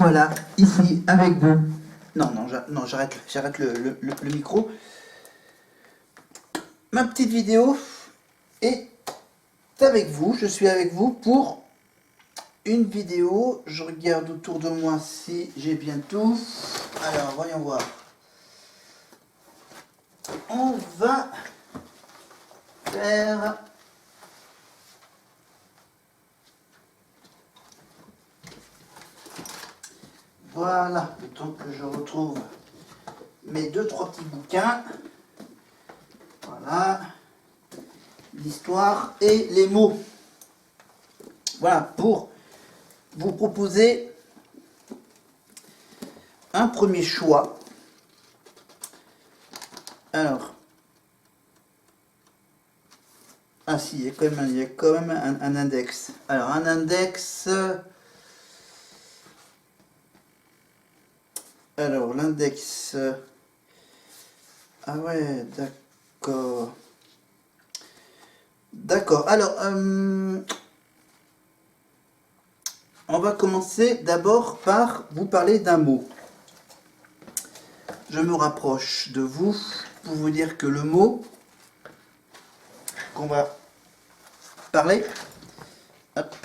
revoilà ici avec vous. Non, non, non, j'arrête le micro. Ma petite vidéo est avec vous. Je suis avec vous pour une vidéo. Je regarde autour de moi si j'ai bien tout. Alors, voyons voir. On va faire... Voilà, le temps que je retrouve mes 2-3 petits bouquins. Voilà, l'histoire et les mots. Voilà, pour vous proposer un premier choix. Alors, ah si, il y a quand même un index. Alors, un index... Alors, l'index... Ah ouais, d'accord. D'accord, alors, on va commencer d'abord par vous parler d'un mot. Je me rapproche de vous pour vous dire que le mot qu'on va parler... Hop.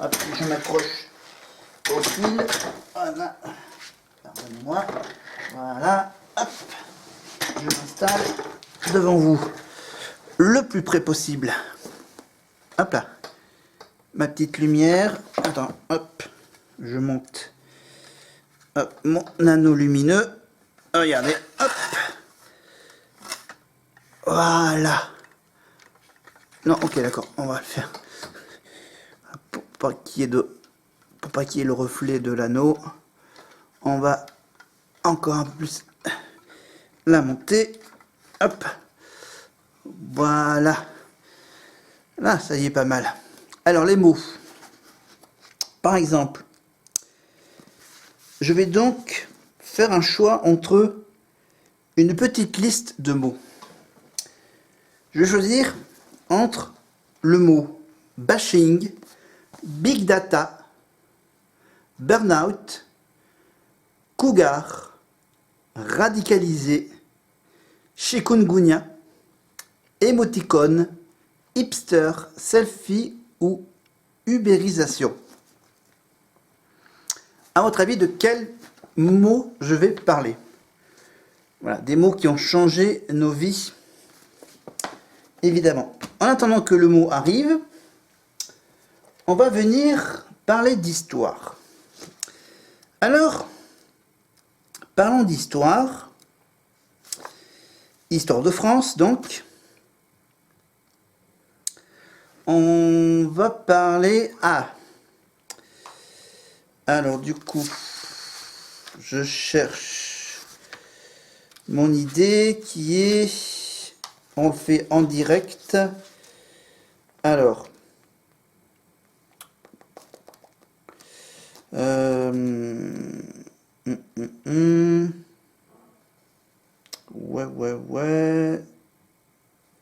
Hop, je m'accroche au fil. Voilà. Pardonnez-moi. Voilà. Hop. Je m'installe devant vous le plus près possible. Hop là. Ma petite lumière. Attends. Hop. Je monte. Hop. Mon anneau lumineux. Regardez. Hop. Voilà. Non, ok, d'accord. On va le faire. Pour pas qu'il y ait le reflet de l'anneau, on va encore un peu plus la monter. Hop. Voilà. Là, ça y est, pas mal. Alors, les mots. Par exemple, je vais donc faire un choix entre une petite liste de mots. Je vais choisir entre le mot bashing, big data, burnout, cougar, radicalisé, chikungunya, émoticône, hipster, selfie ou ubérisation. À votre avis, de quels mots je vais parler? Voilà, des mots qui ont changé nos vies, évidemment. En attendant que le mot arrive, on va venir parler d'histoire. Alors, parlons d'histoire. Histoire de France, donc. On va parler... Ah. Alors, du coup, je cherche mon idée qui est... On le fait en direct. Alors... Ouais.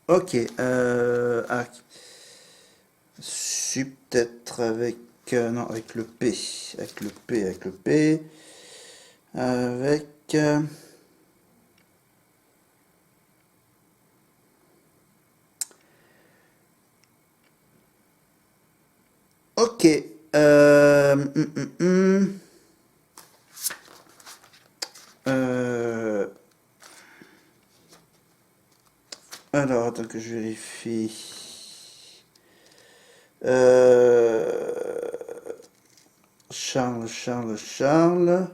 Ok. Ah. Je suis peut-être avec... non, avec le P. Avec le P. Avec... Ok. Alors, attends que je vérifie. Charles.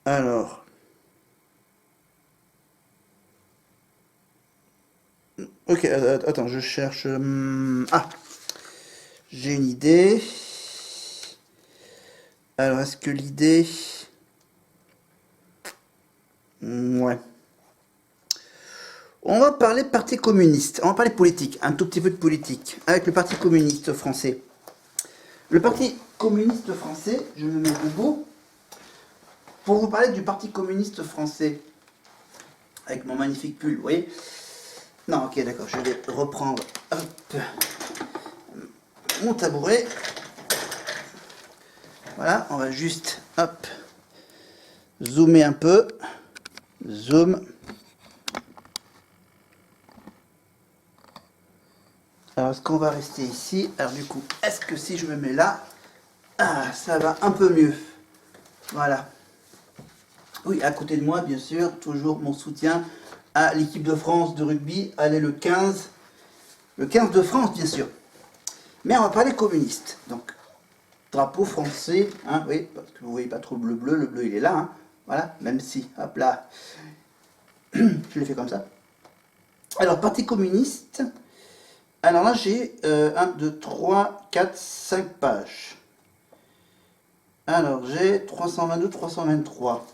Alors. Ok, attends, je cherche... Ah, j'ai une idée. Alors, est-ce que l'idée... Ouais. On va parler parti communiste. On va parler politique, un tout petit peu de politique, avec le Parti communiste français. Le Parti communiste français, je me mets debout, pour vous parler du Parti communiste français. Avec mon magnifique pull, vous voyez? Non, ok, d'accord, je vais reprendre mon tabouret. Voilà, on va juste, hop, zoomer un peu. Zoom. Alors, est-ce qu'on va rester ici? Alors, du coup, est-ce que si je me mets là, ça va un peu mieux? Voilà. Oui, à côté de moi, bien sûr, toujours mon soutien à l'équipe de France de rugby. Allez, le 15 de France, bien sûr. Mais on va parler communiste. Donc, drapeau français, hein, oui, parce que vous voyez pas trop le bleu il est là, hein, voilà, même si, hop là, je l'ai fait comme ça. Alors, Parti communiste, alors là j'ai 1, 2, 3, 4, 5 pages. Alors, j'ai 322, 323.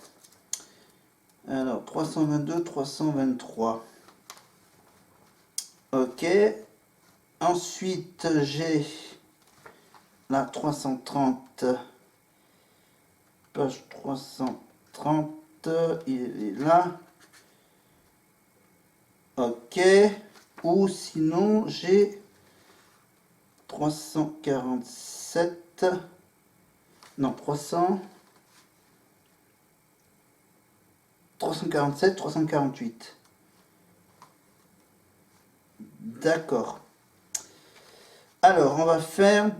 Alors, 322, 323. Ok. Ensuite, j'ai là 330. Page 330. Il est là. Ok. Ou sinon, j'ai 347. Non, 347, 348. D'accord. Alors, on va faire...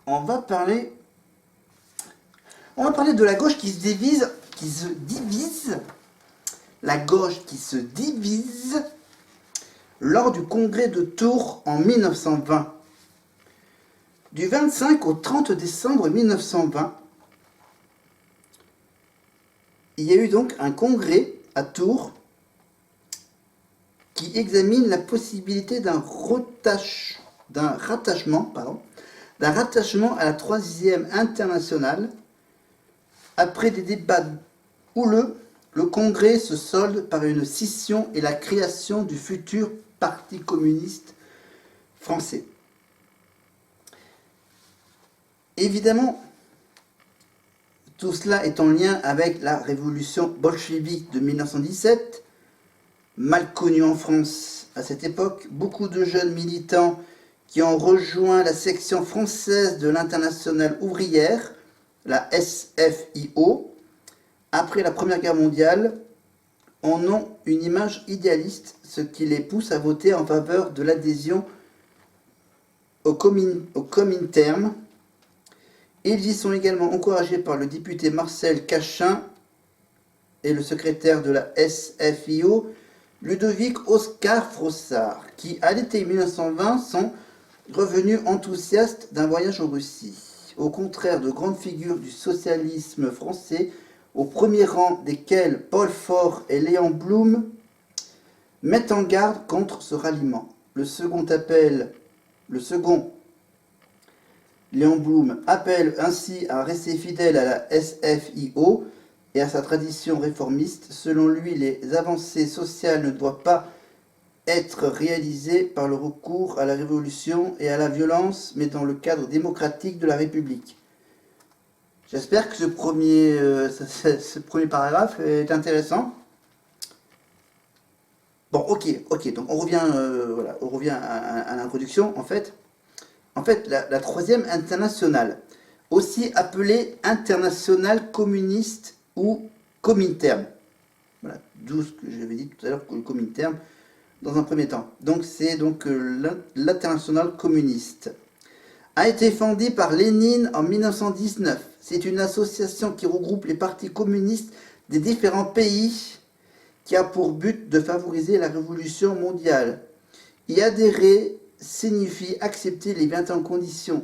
On va parler de la gauche qui se divise, la gauche qui se divise lors du congrès de Tours en 1920. Du 25 au 30 décembre 1920, il y a eu donc un congrès à Tours qui examine la possibilité d'un rattachement à la Troisième Internationale. Après des débats houleux, le Congrès se solde par une scission et la création du futur Parti communiste français. Évidemment, tout cela est en lien avec la révolution bolchevique de 1917, mal connue en France à cette époque. Beaucoup de jeunes militants qui ont rejoint la section française de l'Internationale ouvrière, la SFIO, après la Première Guerre mondiale, en ont une image idéaliste, ce qui les pousse à voter en faveur de l'adhésion au Comintern. Ils y sont également encouragés par le député Marcel Cachin et le secrétaire de la SFIO, Ludovic Oscar Frossard, qui, à l'été 1920, sont revenus enthousiastes d'un voyage en Russie. Au contraire de grandes figures du socialisme français, au premier rang desquels Paul Faure et Léon Blum, mettent en garde contre ce ralliement. Le second, Léon Blum, appelle ainsi à rester fidèle à la SFIO et à sa tradition réformiste. Selon lui, les avancées sociales ne doivent pas être réalisées par le recours à la révolution et à la violence, mais dans le cadre démocratique de la République. J'espère que ce premier paragraphe est intéressant. Bon, ok, donc on revient à l'introduction, en fait. En fait, la Troisième Internationale, aussi appelée Internationale communiste ou Comintern. Voilà, d'où ce que j'avais dit tout à l'heure, le Comintern, dans un premier temps. Donc c'est l'Internationale communiste. A été fondée par Lénine en 1919. C'est une association qui regroupe les partis communistes des différents pays qui a pour but de favoriser la révolution mondiale. Y adhérer signifie accepter les 21 conditions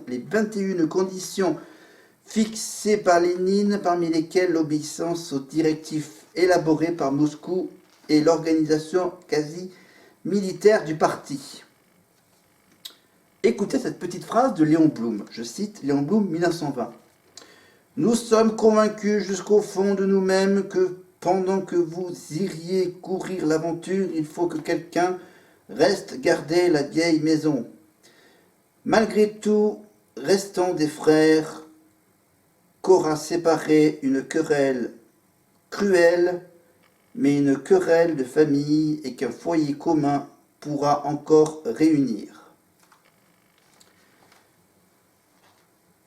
fixées par Lénine, parmi lesquelles l'obéissance aux directives élaborées par Moscou et l'organisation quasi militaire du parti. Écoutez cette petite phrase de Léon Blum. Je cite Léon Blum, 1920. « Nous sommes convaincus jusqu'au fond de nous-mêmes que pendant que vous iriez courir l'aventure, il faut que quelqu'un reste garder la vieille maison. Malgré tout, restons des frères qu'aura séparé une querelle cruelle mais une querelle de famille et qu'un foyer commun pourra encore réunir.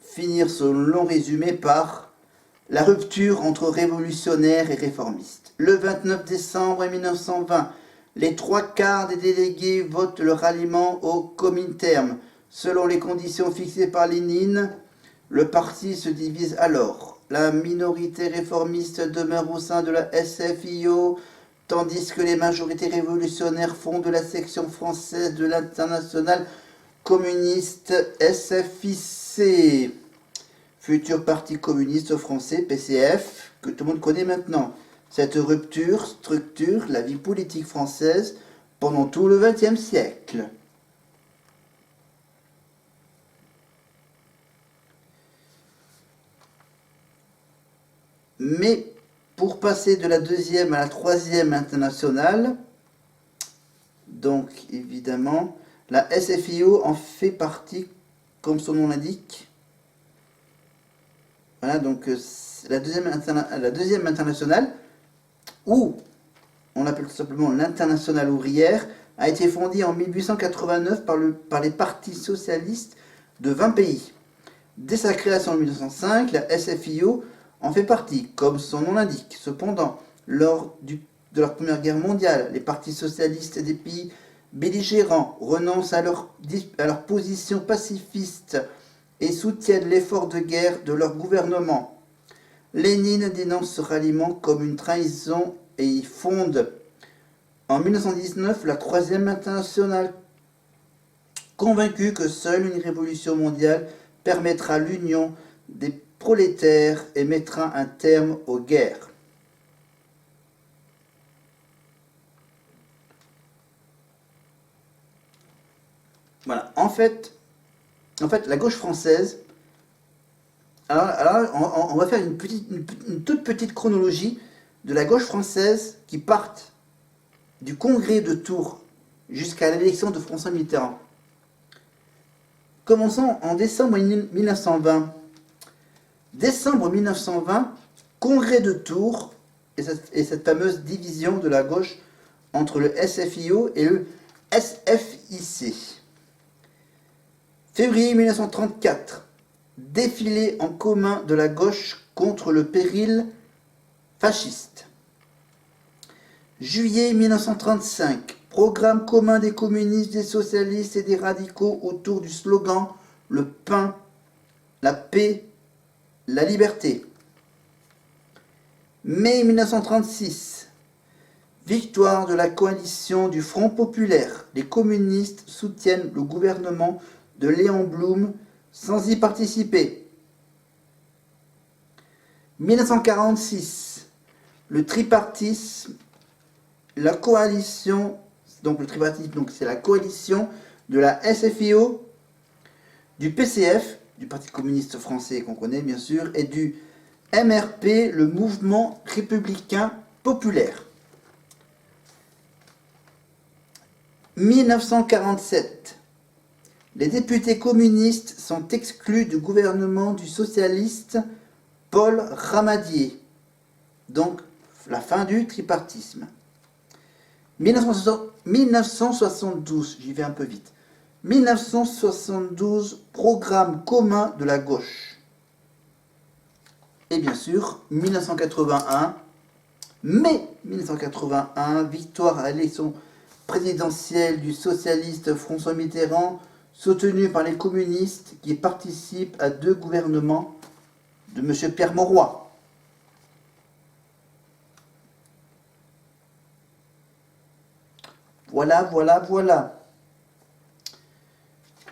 Finir ce long résumé par la rupture entre révolutionnaires et réformistes. Le 29 décembre 1920, les 3/4 des délégués votent le ralliement au Comintern. Selon les conditions fixées par Lénine, le parti se divise alors. La minorité réformiste demeure au sein de la SFIO, tandis que les majorités révolutionnaires font de la section française de l'Internationale communiste SFIC. Futur Parti communiste français, PCF, que tout le monde connaît maintenant. Cette rupture structure la vie politique française pendant tout le XXe siècle. Mais pour passer de la deuxième à la troisième internationale, donc évidemment, la SFIO en fait partie, comme son nom l'indique. Voilà, donc la deuxième internationale, ou on l'appelle tout simplement l'internationale ouvrière, a été fondée en 1889 par les partis socialistes de 20 pays. Dès sa création en 1905, la SFIO en fait partie, comme son nom l'indique. Cependant, lors de la Première Guerre mondiale, les partis socialistes des pays belligérants renoncent à leur position pacifiste et soutiennent l'effort de guerre de leur gouvernement. Lénine dénonce ce ralliement comme une trahison et y fonde en 1919 la Troisième Internationale, convaincu que seule une révolution mondiale permettra l'union des prolétaires et mettra un terme aux guerres. Voilà, en fait, la gauche française, alors on va faire une toute petite chronologie de la gauche française qui part du congrès de Tours jusqu'à l'élection de François Mitterrand. Commençons en décembre 1920. Décembre 1920, congrès de Tours et cette fameuse division de la gauche entre le SFIO et le SFIC. Février 1934, défilé en commun de la gauche contre le péril fasciste. Juillet 1935, programme commun des communistes, des socialistes et des radicaux autour du slogan « Le pain, la paix, la liberté ». Mai 1936, victoire de la coalition du Front populaire. Les communistes soutiennent le gouvernement de Léon Blum sans y participer. 1946, le tripartisme, la coalition, donc le tripartisme, donc c'est la coalition de la SFIO, du PCF, du Parti communiste français qu'on connaît bien sûr, et du MRP, le mouvement républicain populaire. 1947, les députés communistes sont exclus du gouvernement du socialiste Paul Ramadier. Donc, la fin du tripartisme. 1972, j'y vais un peu vite. 1972, programme commun de la gauche. Et bien sûr, 1981, mai 1981, victoire à l'élection présidentielle du socialiste François Mitterrand, soutenu par les communistes qui participent à 2 gouvernements de M. Pierre Mauroy. Voilà.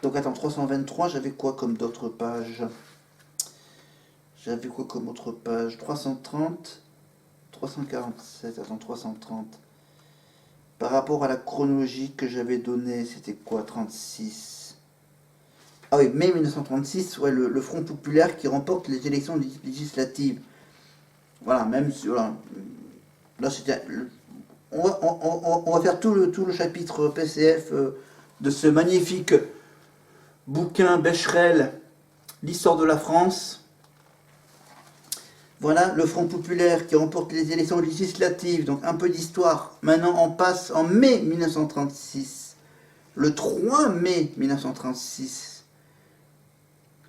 Donc attends, 323, j'avais quoi comme d'autres pages? J'avais quoi comme autre page? 330, 347, attends, 330. Par rapport à la chronologie que j'avais donnée, c'était quoi, 36? Ah oui, mai 1936, ouais, le Front populaire qui remporte les élections législatives. Voilà, même si, voilà, là c'était... On va faire tout le chapitre PCF de ce magnifique bouquin Becherel, l'histoire de la France. Voilà, le Front populaire qui remporte les élections législatives, donc un peu d'histoire. Maintenant, on passe en mai 1936. Le 3 mai 1936,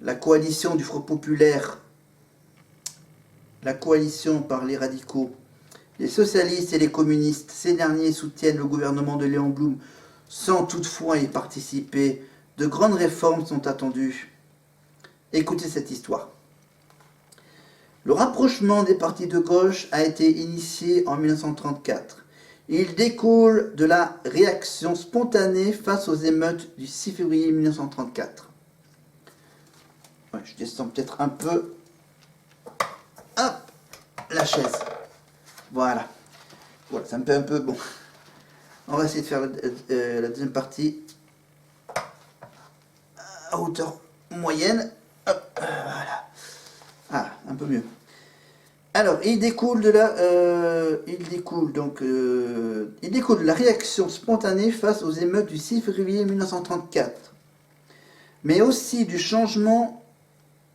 la coalition du Front populaire, la coalition par les radicaux, les socialistes et les communistes, ces derniers soutiennent le gouvernement de Léon Blum sans toutefois y participer. De grandes réformes sont attendues. Écoutez cette histoire. Le rapprochement des partis de gauche a été initié en 1934. Il découle de la réaction spontanée face aux émeutes du 6 février 1934. Ouais, je descends peut-être un peu. Hop, la chaise. Voilà. Voilà, ça me fait un peu bon. On va essayer de faire la deuxième partie à hauteur moyenne. Hop, voilà. Ah, un peu mieux. Alors, il découle de la réaction spontanée face aux émeutes du 6 février 1934, mais aussi du changement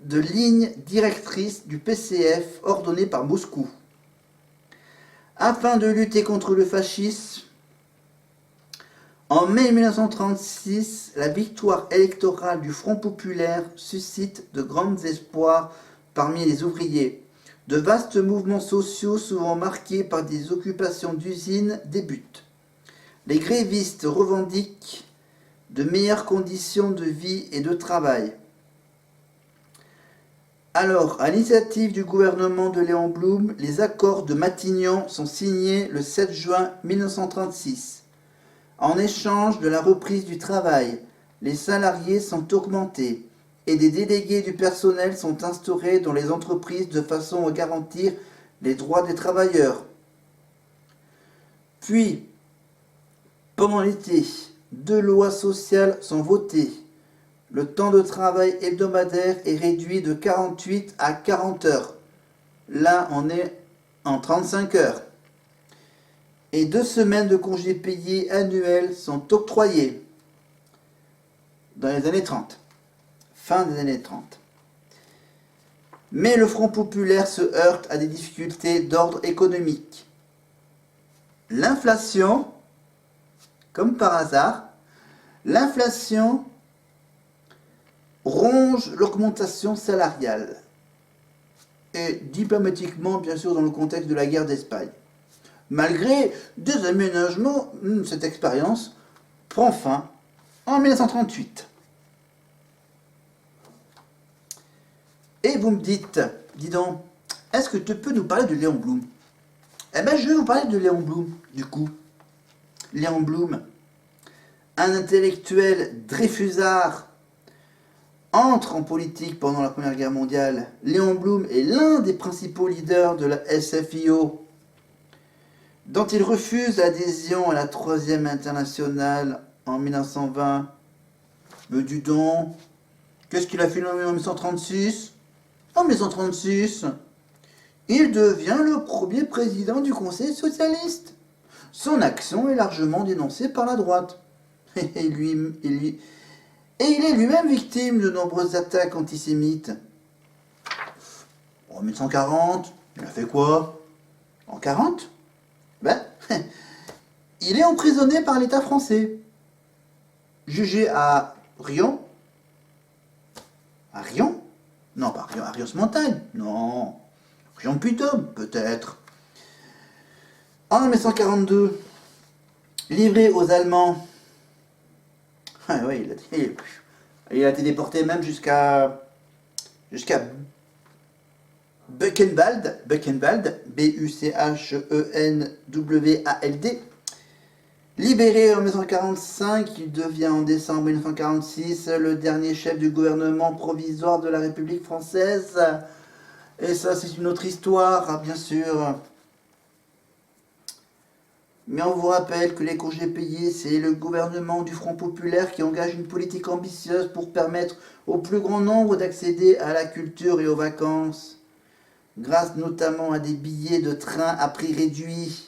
de ligne directrice du PCF ordonné par Moscou. Afin de lutter contre le fascisme, en mai 1936, la victoire électorale du Front populaire suscite de grands espoirs parmi les ouvriers. De vastes mouvements sociaux, souvent marqués par des occupations d'usines, débutent. Les grévistes revendiquent de meilleures conditions de vie et de travail. Alors, à l'initiative du gouvernement de Léon Blum, les accords de Matignon sont signés le 7 juin 1936. En échange de la reprise du travail, les salariés sont augmentés et des délégués du personnel sont instaurés dans les entreprises de façon à garantir les droits des travailleurs. Puis, pendant l'été, 2 lois sociales sont votées. Le temps de travail hebdomadaire est réduit de 48 à 40 heures. Là, on est en 35 heures. Et 2 semaines de congés payés annuels sont octroyées dans les années 30. Fin des années 30. Mais le Front populaire se heurte à des difficultés d'ordre économique. L'inflation, comme par hasard, l'inflation ronge l'augmentation salariale. Et diplomatiquement, bien sûr, dans le contexte de la guerre d'Espagne. Malgré des aménagements, cette expérience prend fin en 1938. Et vous me dites, dis donc, est-ce que tu peux nous parler de Léon Blum? Eh bien, je vais vous parler de Léon Blum, du coup. Léon Blum, un intellectuel dreyfusard, entre en politique pendant la Première Guerre mondiale. Léon Blum est l'un des principaux leaders de la SFIO, dont il refuse l'adhésion à la Troisième Internationale en 1920. Mais dis donc, qu'est-ce qu'il a fait en 1936? En 1936, il devient le premier président du Conseil socialiste. Son action est largement dénoncée par la droite. Et il est lui-même victime de nombreuses attaques antisémites. En 1940, il a fait quoi? En 40? Ben, il est emprisonné par l'État français. Jugé à Rion. À Rion? Non, pas Rion, à Rios-Montagne. Non. Rion-Puy-de-Dôme, peut-être. En 1942, livré aux Allemands. Ah oui, il a été déporté même jusqu'à Buchenwald, B-U-C-H-E-N-W-A-L-D. Libéré en 1945, il devient en décembre 1946 le dernier chef du gouvernement provisoire de la République française. Et ça, c'est une autre histoire, bien sûr. Mais on vous rappelle que les congés payés, c'est le gouvernement du Front populaire qui engage une politique ambitieuse pour permettre au plus grand nombre d'accéder à la culture et aux vacances, grâce notamment à des billets de train à prix réduit.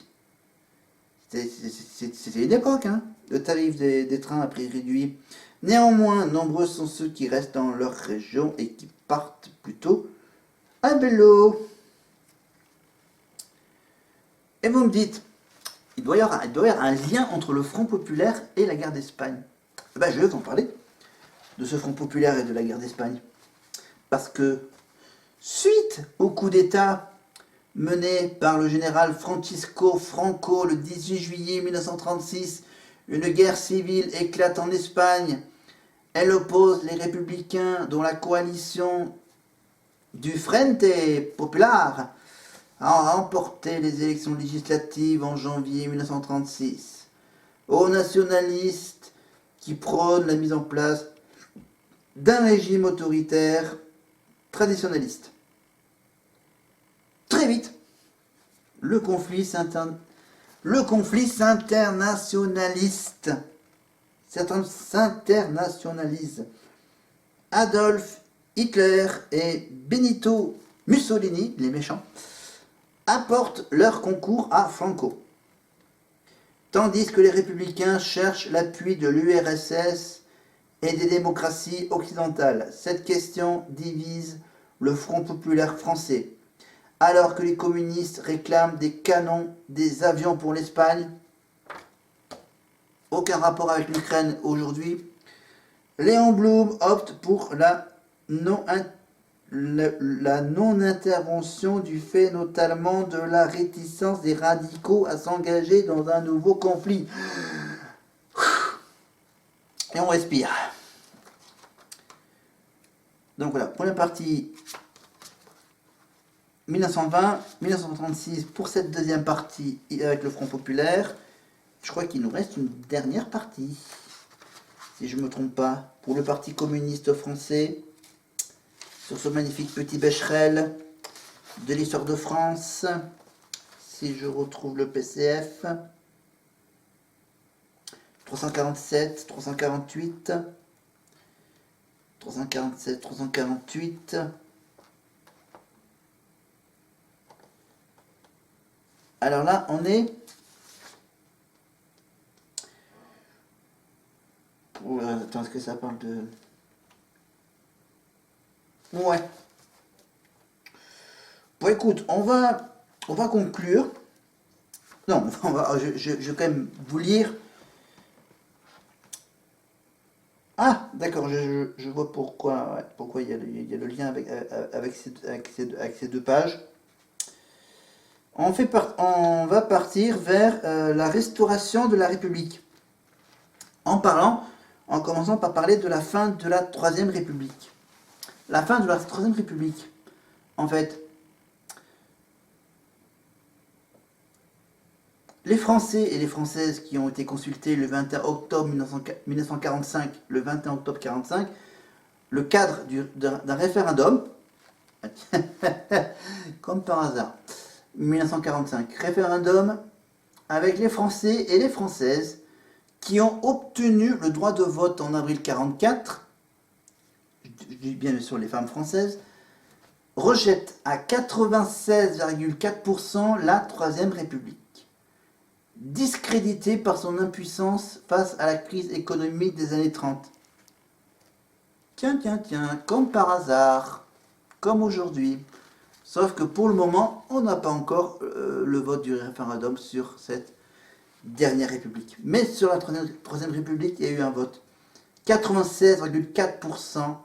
C'était une époque, hein, le tarif des trains à prix réduit. Néanmoins, nombreux sont ceux qui restent dans leur région et qui partent plutôt à vélo. Et vous me dites, il doit y avoir un lien entre le Front populaire et la guerre d'Espagne. Eh ben, je vais vous en parler, de ce Front populaire et de la guerre d'Espagne. Parce que, suite au coup d'État mené par le général Francisco Franco le 18 juillet 1936, une guerre civile éclate en Espagne. Elle oppose les républicains, dont la coalition du Frente Popular a remporté les élections législatives en janvier 1936, aux nationalistes qui prônent la mise en place d'un régime autoritaire traditionnaliste. Très vite, le conflit s'internationalise. Adolf Hitler et Benito Mussolini, les méchants, apportent leur concours à Franco. Tandis que les républicains cherchent l'appui de l'URSS et des démocraties occidentales. Cette question divise le Front populaire français. Alors que les communistes réclament des canons, des avions pour l'Espagne, aucun rapport avec l'Ukraine aujourd'hui, Léon Blum opte pour la non-intervention du fait notamment de la réticence des radicaux à s'engager dans un nouveau conflit. Et on respire. Donc voilà, première partie 1920-1936 pour cette deuxième partie avec le Front populaire. Je crois qu'il nous reste une dernière partie, si je ne me trompe pas, pour le Parti communiste français, sur ce magnifique petit Becherel de l'histoire de France. Si je retrouve le PCF, 347, 348, 347, 348. Alors là, on est... Attends, est-ce que ça parle de... Ouais. Bon, écoute, on va conclure. Non, je vais quand même vous lire. Ah, d'accord, je vois pourquoi il y a le lien avec ces deux pages. On va partir vers la restauration de la République. En commençant par parler de la fin de la Troisième République. La fin de la Troisième République, en fait, les Français et les Françaises qui ont été consultés le 21 octobre 1945, le 21 octobre 1945, le cadre d'un référendum, comme par hasard, 1945, référendum avec les Français et les Françaises qui ont obtenu le droit de vote en avril 1944, je dis bien sûr les femmes françaises, rejette à 96,4% la Troisième République, discréditée par son impuissance face à la crise économique des années 30. Tiens, comme par hasard, comme aujourd'hui. Sauf que pour le moment, on n'a pas encore le vote du référendum sur cette dernière République. Mais sur la Troisième République, il y a eu un vote. 96,4%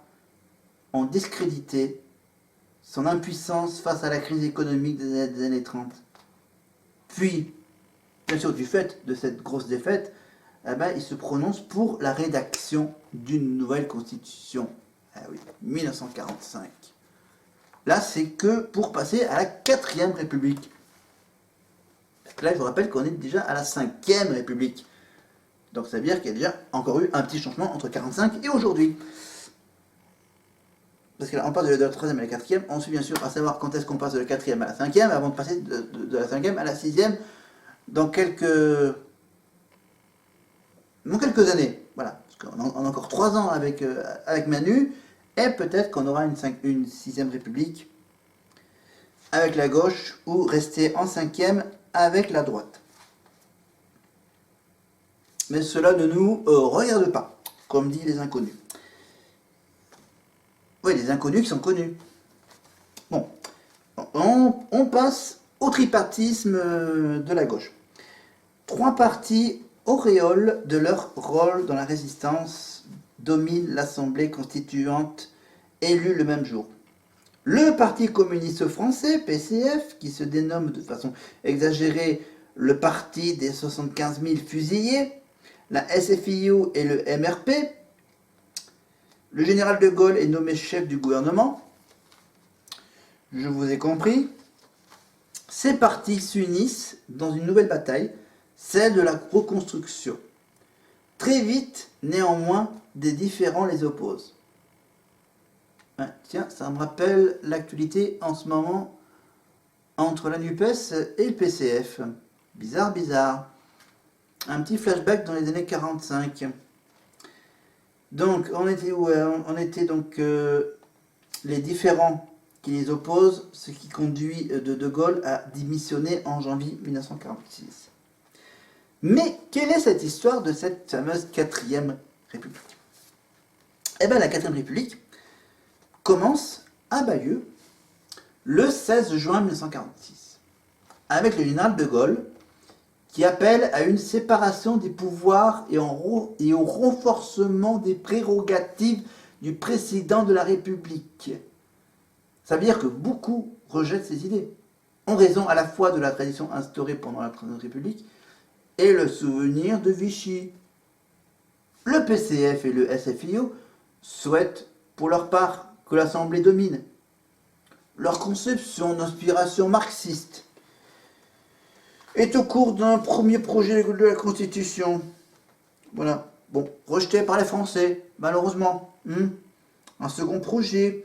ont discrédité son impuissance face à la crise économique des années 30. Puis, bien sûr, du fait de cette grosse défaite, il se prononce pour la rédaction d'une nouvelle constitution. Ah oui, 1945. Là, c'est que pour passer à la 4e République. Là, je vous rappelle qu'on est déjà à la 5e République. Donc ça veut dire qu'il y a déjà encore eu un petit changement entre 1945 et aujourd'hui. Parce que là, on passe de la 3e à la 4e. Ensuite, bien sûr, à savoir quand est-ce qu'on passe de la 4e à la 5e, avant de passer de la 5e à la 6e dans quelques années. Voilà. Parce qu'on a encore 3 ans avec Manu. Et peut-être qu'on aura une 6e République avec la gauche ou rester en 5e avec la droite. Mais cela ne nous regarde pas, comme disent les inconnus. Oui, les inconnus qui sont connus. Bon, on passe au tripartisme de la gauche. Trois partis auréoles de leur rôle dans la résistance dominent l'Assemblée constituante élue le même jour. Le Parti communiste français, PCF, qui se dénomme de façon exagérée le Parti des 75 000 fusillés, la SFIO et le MRP. Le général de Gaulle est nommé chef du gouvernement. Je vous ai compris. Ces partis s'unissent dans une nouvelle bataille, celle de la reconstruction. Très vite, néanmoins, des différends les opposent. Tiens, ça me rappelle l'actualité en ce moment entre la NUPES et le PCF. Bizarre, bizarre. Un petit flashback dans les années 45. Donc, on était où? On était donc les différends qui les opposent, ce qui conduit de Gaulle à démissionner en janvier 1946. Mais quelle est cette histoire de cette fameuse 4e République? Eh bien, la 4e République commence à Bayeux le 16 juin 1946, avec le général de Gaulle qui appelle à une séparation des pouvoirs et au renforcement des prérogatives du président de la République. Ça veut dire que beaucoup rejettent ces idées, en raison à la fois de la tradition instaurée pendant la Troisième République et le souvenir de Vichy. Le PCF et le SFIO souhaitent, pour leur part, que l'Assemblée domine. Leur conception d'inspiration marxiste est au cours d'un premier projet de la Constitution. Voilà. Bon, rejeté par les Français, malheureusement. Un second projet,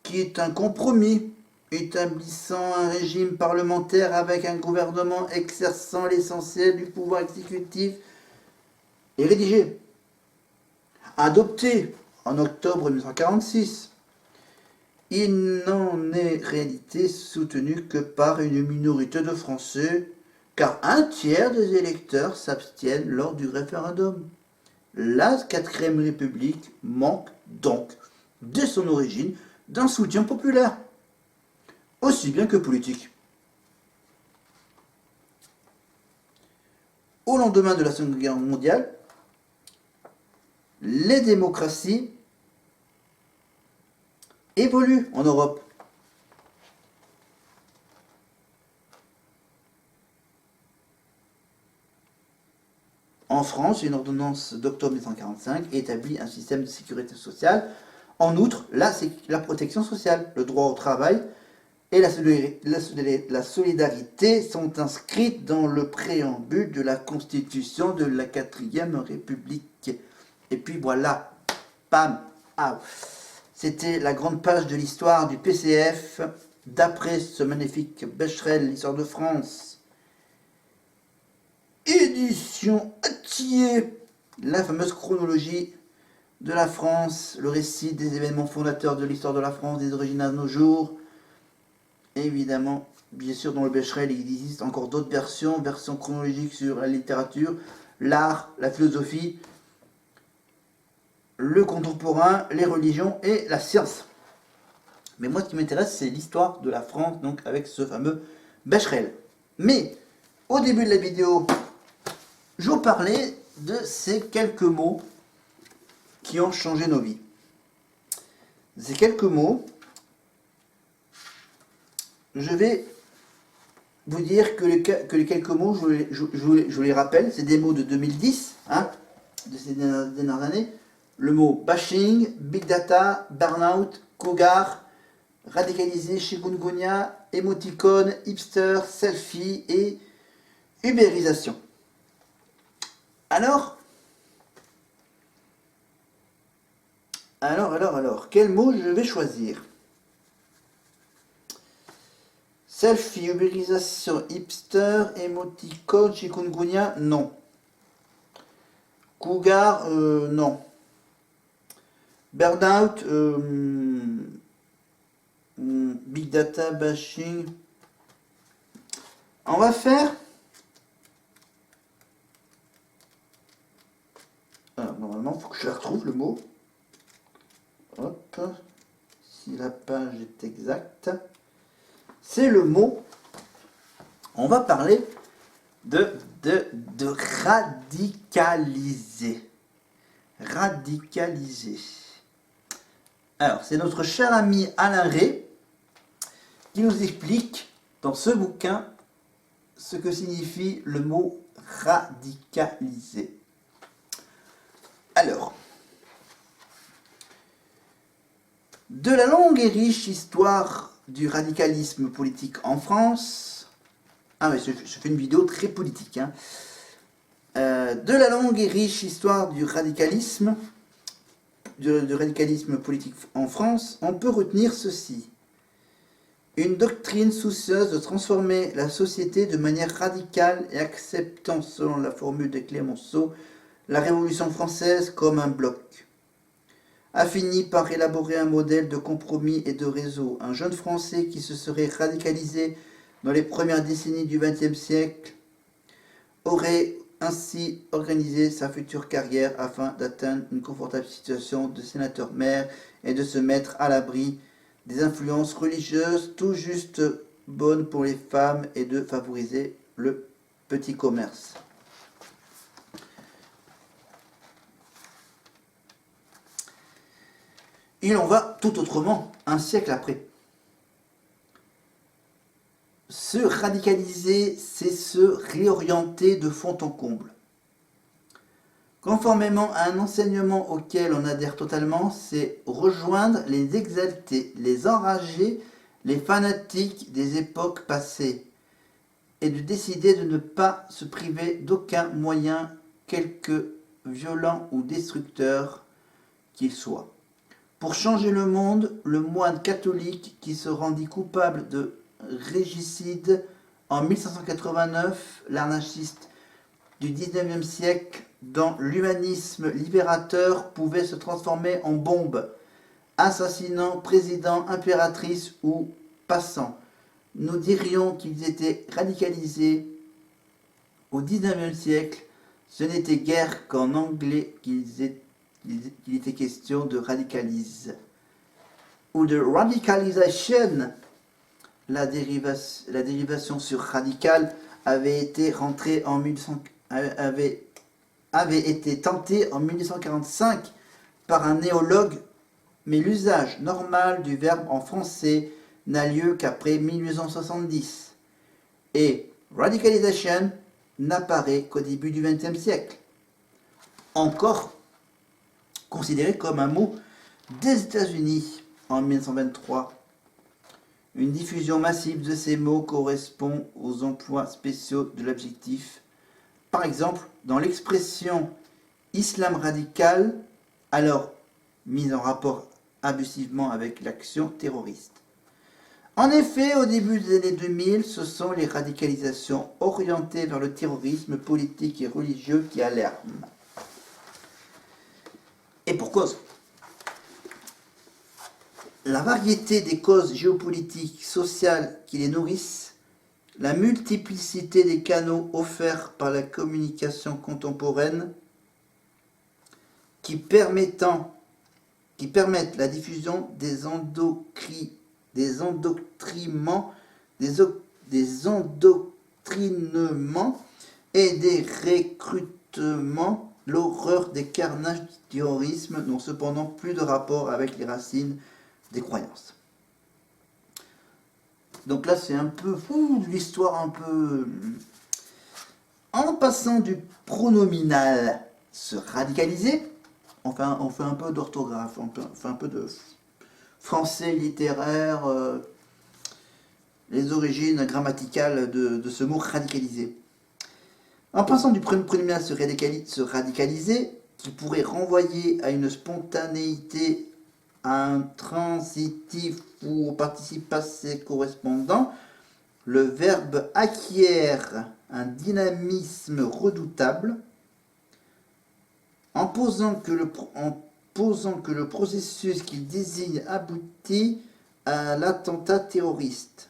qui est un compromis, établissant un régime parlementaire avec un gouvernement exerçant l'essentiel du pouvoir exécutif, est rédigé. Adopté en octobre 1946. Il n'en est réalité soutenu que par une minorité de Français, car un tiers des électeurs s'abstiennent lors du référendum. La 4e République manque donc, dès son origine, d'un soutien populaire, aussi bien que politique. Au lendemain de la Seconde Guerre mondiale, les démocraties évoluent en Europe. En France, une ordonnance d'octobre 1945 établit un système de sécurité sociale. En outre, la protection sociale, le droit au travail et la solidarité sont inscrites dans le préambule de la Constitution de la 4e République. Et puis voilà, bam, ah, c'était la grande page de l'histoire du PCF, d'après ce magnifique Becherel, l'histoire de France. Édition Attier, la fameuse chronologie de la France, le récit des événements fondateurs de l'histoire de la France, des origines à nos jours. Évidemment, bien sûr, dans le Becherel, il existe encore d'autres versions chronologiques sur la littérature, l'art, la philosophie, le contemporain, les religions et la science. Mais moi, ce qui m'intéresse, c'est l'histoire de la France, donc avec ce fameux Becherel. Mais, au début de la vidéo, je vous parlais de ces quelques mots qui ont changé nos vies. Ces quelques mots, je vais vous dire que les quelques mots, je vous les rappelle, c'est des mots de 2010, de ces dernières années. Le mot bashing, big data, burnout, cougar, radicalisé, chikungunya, émoticône, hipster, selfie et ubérisation. Alors, quel mot je vais choisir? Selfie, ubérisation, hipster, émoticône, chikungunya, non. Cougar, non. Burnout, big data, bashing. On va faire... Alors, normalement, il faut que je la retrouve, le mot. Hop. Si la page est exacte. C'est le mot on va parler de radicaliser. Radicaliser. Alors, c'est notre cher ami Alain Rey qui nous explique dans ce bouquin ce que signifie le mot radicaliser. Alors, de la longue et riche histoire du radicalisme politique en France, je fais une vidéo très politique, hein. De la longue et riche histoire du radicalisme politique en France, on peut retenir ceci. Une doctrine soucieuse de transformer la société de manière radicale et acceptant, selon la formule de Clémenceau, la Révolution française comme un bloc, a fini par élaborer un modèle de compromis et de réseau. Un jeune Français qui se serait radicalisé dans les premières décennies du XXe siècle aurait ainsi organisé sa future carrière afin d'atteindre une confortable situation de sénateur-maire et de se mettre à l'abri des influences religieuses tout juste bonnes pour les femmes et de favoriser le petit commerce. Il en va tout autrement un siècle après. Se radicaliser, c'est se réorienter de fond en comble. Conformément à un enseignement auquel on adhère totalement, c'est rejoindre les exaltés, les enragés, les fanatiques des époques passées, et de décider de ne pas se priver d'aucun moyen, quelque violent ou destructeur qu'il soit. Pour changer le monde, le moine catholique qui se rendit coupable de régicide en 1589, l'anarchiste du XIXe siècle, dans l'humanisme libérateur, pouvait se transformer en bombe, assassinant président, impératrice ou passant. Nous dirions qu'ils étaient radicalisés au XIXe siècle. Ce n'était guère qu'en anglais qu'il était question de radicalise ou de radicalisation. La dérivation sur radical avait été tentée en 1845 par un néologue, mais l'usage normal du verbe en français n'a lieu qu'après 1870. Et radicalisation n'apparaît qu'au début du XXe siècle. Encore considéré comme un mot des États-Unis en 1923. Une diffusion massive de ces mots correspond aux emplois spéciaux de l'adjectif. Par exemple, dans l'expression islam radical, alors mise en rapport abusivement avec l'action terroriste. En effet, au début des années 2000, ce sont les radicalisations orientées vers le terrorisme politique et religieux qui alarment. Et pour cause. La variété des causes géopolitiques, sociales qui les nourrissent, la multiplicité des canaux offerts par la communication contemporaine qui permettent la diffusion des endoctrinements et des recrutements, l'horreur des carnages du terrorisme n'ont cependant plus de rapport avec les racines des croyances. Donc là, c'est un peu l'histoire un peu... En passant du pronominal se radicaliser, on fait un peu d'orthographe, on fait un peu de français littéraire, les origines grammaticales de ce mot radicaliser. En passant du pronominal se radicaliser, qui pourrait renvoyer à une spontanéité, à un transitif ou au participe passé correspondant, le verbe acquiert un dynamisme redoutable en posant que le processus qu'il désigne aboutit à l'attentat terroriste.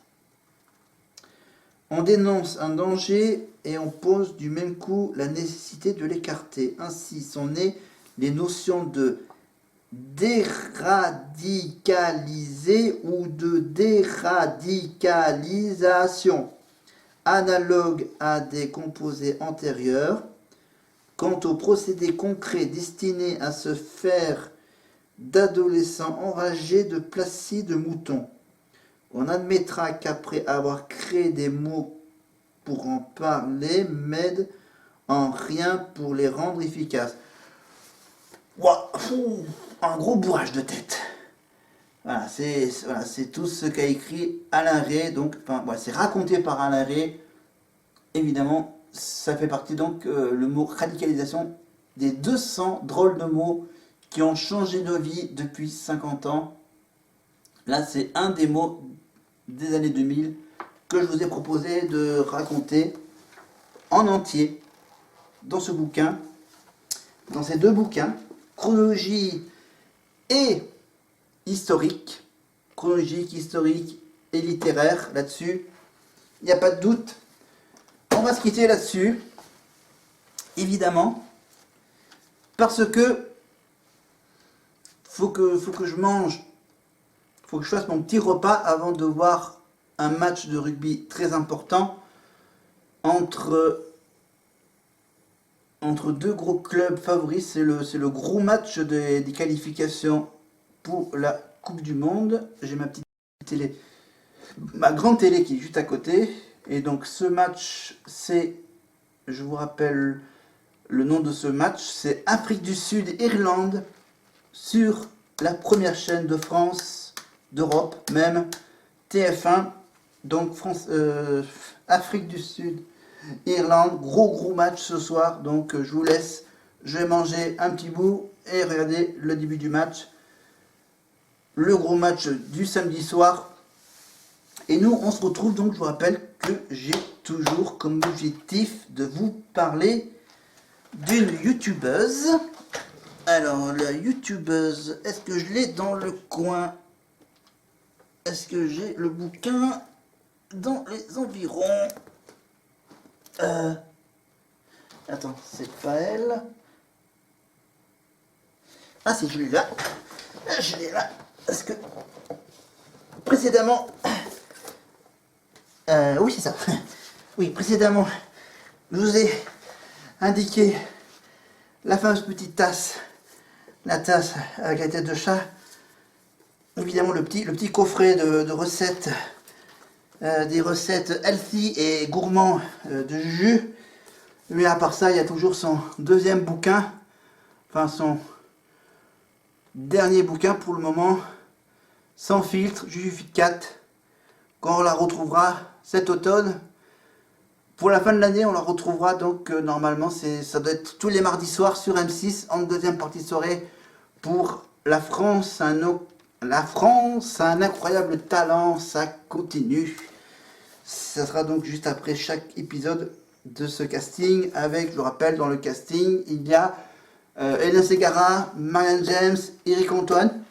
On dénonce un danger et on pose du même coup la nécessité de l'écarter. Ainsi sont nées les notions de déradicaliser ou de déradicalisation. analogue à des composés antérieurs. Quant aux procédés concrets destinés à se faire d'adolescents enragés de placides moutons, on admettra qu'après avoir créé des mots pour en parler, m'aide en rien pour les rendre efficaces. Ouah, un gros bourrage de tête. Voilà, c'est tout ce qu'a écrit Alain Rey. Donc, c'est raconté par Alain Rey. Évidemment, ça fait partie donc le mot radicalisation des 200 drôles de mots qui ont changé nos vies depuis 50 ans. Là, c'est un des mots des années 2000 que je vous ai proposé de raconter en entier dans ce bouquin, dans ces deux bouquins, chronologie et historique, chronologique, historique et littéraire. Là-dessus, il n'y a pas de doute. On va se quitter là-dessus, évidemment, parce que faut que je mange, faut que je fasse mon petit repas avant de voir un match de rugby très important entre deux gros clubs favoris. C'est le gros match des qualifications pour la Coupe du Monde. J'ai ma petite télé, ma grande télé qui est juste à côté. Et donc ce match, c'est, je vous rappelle le nom de ce match, c'est Afrique du Sud-Irlande sur la première chaîne de France, d'Europe même, TF1. Donc Afrique du Sud-Irlande, gros match ce soir. Donc je vous laisse, je vais manger un petit bout et regarder le début du match. Le gros match du samedi soir. Et nous, on se retrouve donc, je vous rappelle que j'ai toujours comme objectif de vous parler d'une youtubeuse. Alors, la youtubeuse, est-ce que je l'ai dans le coin? Est-ce que j'ai le bouquin dans les environs? Attends, c'est pas elle. Ah si, je l'ai là. Je l'ai là. Parce que précédemment... oui, c'est ça. Oui, précédemment, je vous ai indiqué la fameuse petite tasse. La tasse avec la tête de chat. Évidemment, le petit coffret de recettes. Des recettes healthy et gourmands de jus. Mais à part ça, il y a toujours son deuxième bouquin. Enfin, son dernier bouquin pour le moment. Sans filtre, Juju Fit Cat. Quand on la retrouvera cet automne. Pour la fin de l'année, on la retrouvera donc normalement, ça doit être tous les mardis soirs sur M6 en deuxième partie de soirée pour la France. La France a un incroyable talent, ça continue. Ça sera donc juste après chaque épisode de ce casting. Avec, je vous rappelle, dans le casting, il y a Hélène Ségara, Marianne James, Eric Antoine.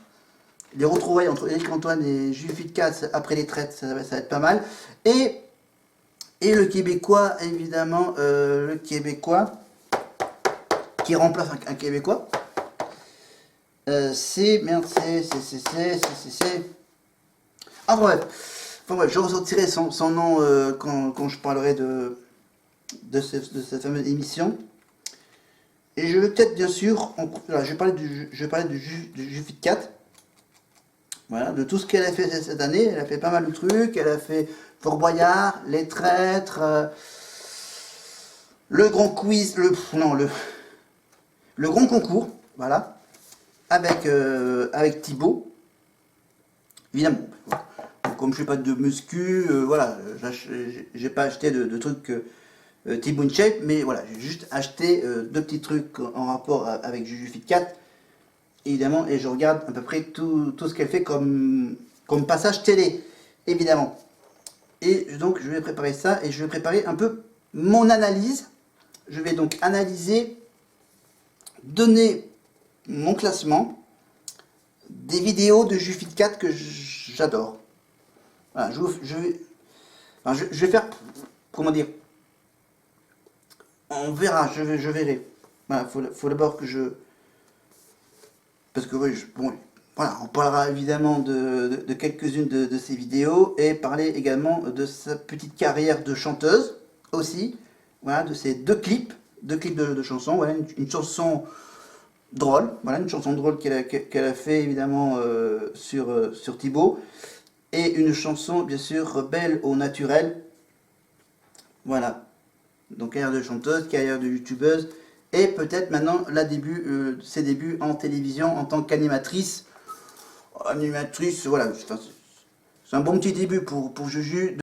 Les retrouvailles entre Eric Antoine et Juju Fit Cat après les traites, ça va être pas mal. Et le Québécois, évidemment, le Québécois, qui remplace un Québécois. Ah bref, je ressortirai son nom quand je parlerai de cette fameuse émission. Et je vais peut-être, bien sûr, je vais parler du Juju Fit Cat. Voilà, de tout ce qu'elle a fait cette année. Elle a fait pas mal de trucs. Elle a fait Fort Boyard, Les Traîtres, le grand quiz, le grand concours, voilà, avec Thibaut. Évidemment, comme je fais pas de muscu, voilà, j'ai pas acheté de trucs Thibaut Shape, mais voilà, j'ai juste acheté deux petits trucs en rapport avec Juju Fit Cat. Évidemment, et je regarde à peu près tout ce qu'elle fait comme passage télé, évidemment. Et donc, je vais préparer ça, et je vais préparer un peu mon analyse. Je vais donc analyser, donner mon classement des vidéos de Juju Fit Cat que j'adore. Voilà, je vais faire, comment dire, on verra, je verrai. Voilà, faut d'abord que je... Parce que oui, bon, Voilà, on parlera évidemment de quelques-unes de ses vidéos et parler également de sa petite carrière de chanteuse aussi. Voilà, de ses deux clips de chansons. Voilà, une chanson drôle, voilà, une chanson drôle qu'elle a fait évidemment sur Thibaut. Et une chanson bien sûr belle au naturel. Voilà, donc carrière de chanteuse, carrière de youtubeuse. Et peut-être maintenant ses débuts en télévision en tant qu'animatrice. Animatrice, voilà, c'est un bon petit début pour Juju.